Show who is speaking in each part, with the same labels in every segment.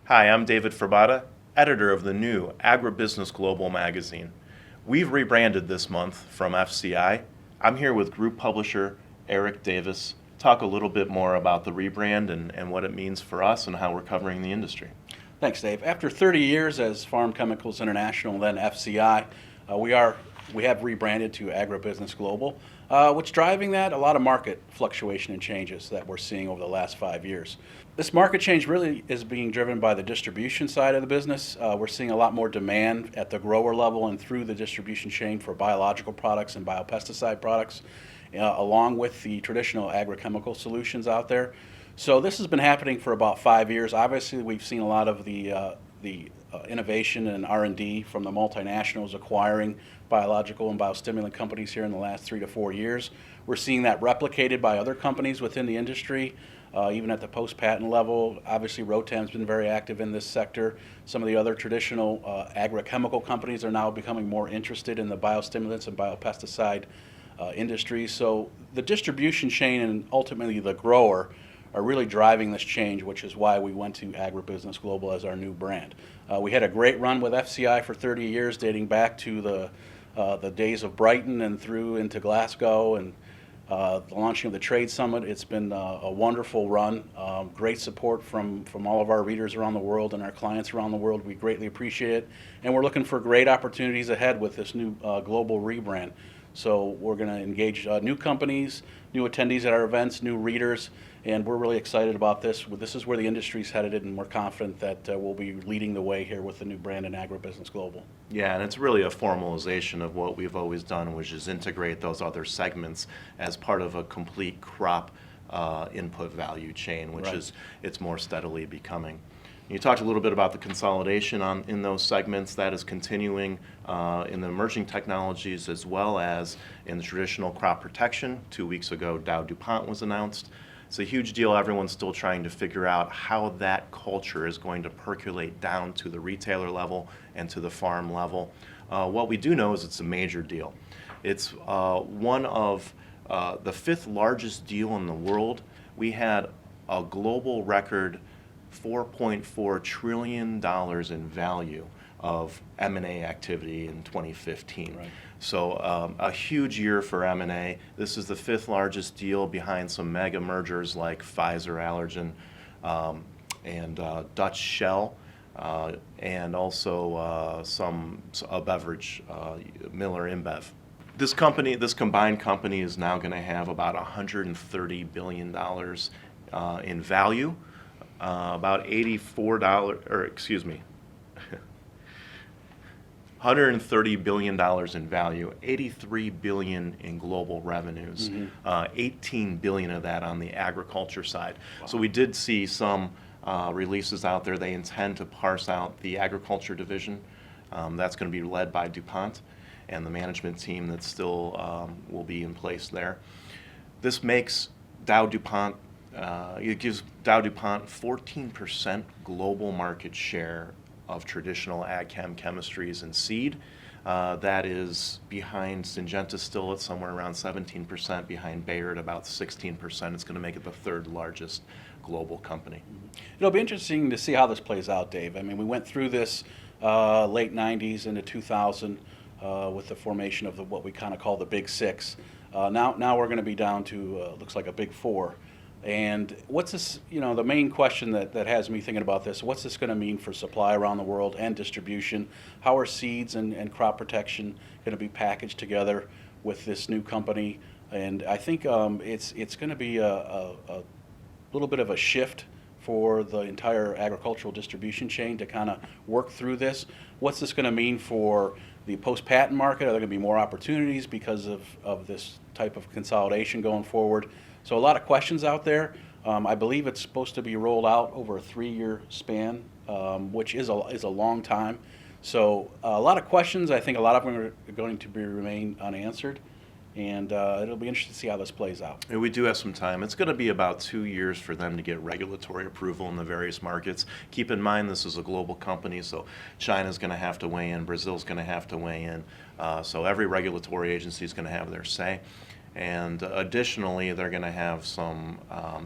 Speaker 1: Hi, I'm David Frabotta, editor of the new AgriBusiness Global magazine. We've rebranded this month from FCI. I'm here with group publisher Eric Davis. Talk a little bit more about the rebrand and what it means for us and how we're covering the industry.
Speaker 2: Thanks, Dave. After 30 years as Farm Chemicals International and then FCI, we have rebranded to AgriBusiness Global. What's driving that? A lot of market fluctuation and changes that we're seeing over the last 5 years. This market change really is being driven by the distribution side of the business. We're seeing a lot more demand at the grower level and through the distribution chain for biological products and biopesticide products, along with the traditional agrochemical solutions out there. So this has been happening for about 5 years. Obviously, we've seen a lot of the innovation and R&D from the multinationals acquiring biological and biostimulant companies here in the last 3 to 4 years. We're seeing that replicated by other companies within the industry, even at the post-patent level. Obviously, Rotam's been very active in this sector. Some of the other traditional agrochemical companies are now becoming more interested in the biostimulants and biopesticide industry. So the distribution chain and ultimately the grower are really driving this change, which is why we went to AgriBusiness Global as our new brand. We had a great run with FCI for 30 years, dating back to the days of Brighton and through into Glasgow and the launching of the Trade Summit. It's been a wonderful run. Great support from all of our readers around the world and our clients around the world. We greatly appreciate it. And we're looking for great opportunities ahead with this new global rebrand. So we're going to engage new companies, new attendees at our events, new readers, and we're really excited about this. This is where the industry's headed, and we're confident that we'll be leading the way here with the new brand in AgriBusiness Global.
Speaker 1: Yeah, and it's really a formalization of what we've always done, which is integrate those other segments as part of a complete crop input value chain, which
Speaker 2: Right.
Speaker 1: it's more steadily becoming. You talked a little bit about the consolidation in those segments. That is continuing in the emerging technologies as well as in the traditional crop protection. 2 weeks ago, Dow and DuPont was announced. It's a huge deal. Everyone's still trying to figure out how that culture is going to percolate down to the retailer level and to the farm level. What we do know is it's a major deal. It's one of the 5th largest deal in the world. We had a global record $4.4 trillion in value of M&A activity in 2015.
Speaker 2: Right.
Speaker 1: So a huge year for M&A. This is the 5th largest deal behind some mega mergers like Pfizer, Allergen, and Dutch Shell, and also a beverage, Miller InBev. This combined company is now going to have about $130 billion in value. About $130 billion in value, $83 billion in global revenues, 18 billion of that on the agriculture side. Wow. So we did see some releases out there. They intend to parse out the agriculture division. That's going to be led by DuPont and the management team that still will be in place there. This makes DuPont. It gives Dow DuPont 14% global market share of traditional ag chem chemistries and seed. That is behind Syngenta still at somewhere around 17%, behind Bayer at about 16%. It's going to make it the 3rd largest global company.
Speaker 2: It'll be interesting to see how this plays out, Dave. I mean, we went through this late 90s into 2000 with the formation of what we kind of call the Big Six. Now we're going to be down to looks like a Big Four. And what's this, the main question that has me thinking about this, what's this going to mean for supply around the world and distribution? How are seeds and crop protection going to be packaged together with this new company? And I think it's going to be a little bit of a shift for the entire agricultural distribution chain to kind of work through this. What's this going to mean for the post-patent market? Are there going to be more opportunities because of this type of consolidation going forward? So a lot of questions out there. I believe it's supposed to be rolled out over a 3-year span, which is a long time. So a lot of questions. I think a lot of them are going to remain unanswered. And it'll be interesting to see how this plays out.
Speaker 1: And we do have some time. It's going to be about 2 years for them to get regulatory approval in the various markets. Keep in mind this is a global company, so China's going to have to weigh in, Brazil's going to have to weigh in. So every regulatory agency is going to have their say. And additionally, they're going to have some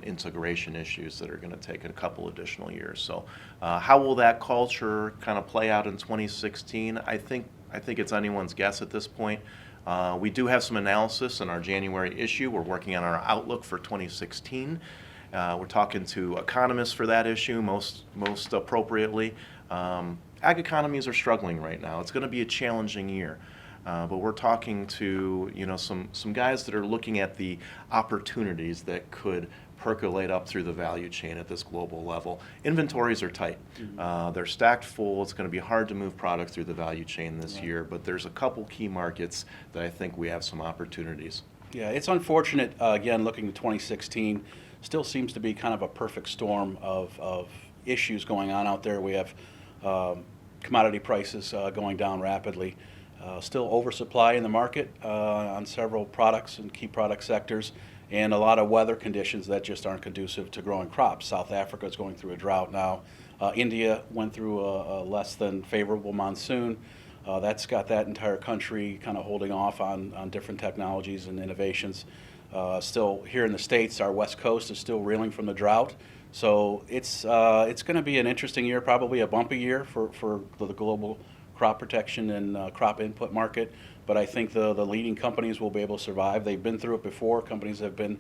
Speaker 1: integration issues that are going to take a couple additional years. So how will that culture kind of play out in 2016? I think it's anyone's guess at this point. We do have some analysis in our January issue. We're working on our outlook for 2016. We're talking to economists for that issue most appropriately. Ag economies are struggling right now. It's going to be a challenging year. But we're talking to some guys that are looking at the opportunities that could percolate up through the value chain at this global level. Inventories are tight. They're stacked full. It's going to be hard to move product through the value chain this year, but there's a couple key markets that I think we have some opportunities.
Speaker 2: Yeah, it's unfortunate, again, looking to 2016, still seems to be kind of a perfect storm of issues going on out there. We have commodity prices going down rapidly. Still oversupply in the market on several products and key product sectors, and a lot of weather conditions that just aren't conducive to growing crops. South Africa is going through a drought now. India went through a less than favorable monsoon. That's got that entire country kind of holding off on different technologies and innovations. Still here in the States, our West Coast is still reeling from the drought. So it's going to be an interesting year, probably a bumpy year for the global crop protection and crop input market, but I think the leading companies will be able to survive. They've been through it before. Companies have been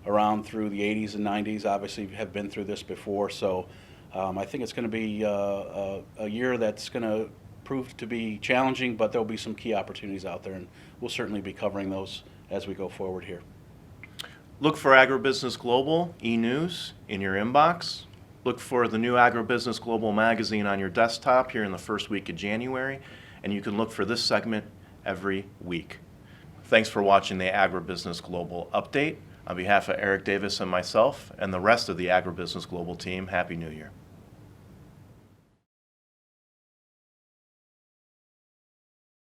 Speaker 2: around through the 80s and 90s, obviously have been through this before, so I think it's going to be a year that's going to prove to be challenging, but there'll be some key opportunities out there, and we'll certainly be covering those as we go forward here.
Speaker 1: Look for AgriBusiness Global e-news in your inbox. Look for the new AgriBusiness Global magazine on your desktop here in the first week of January, and you can look for this segment every week. Thanks for watching the AgriBusiness Global update. On behalf of Eric Davis and myself and the rest of the AgriBusiness Global team, Happy New Year.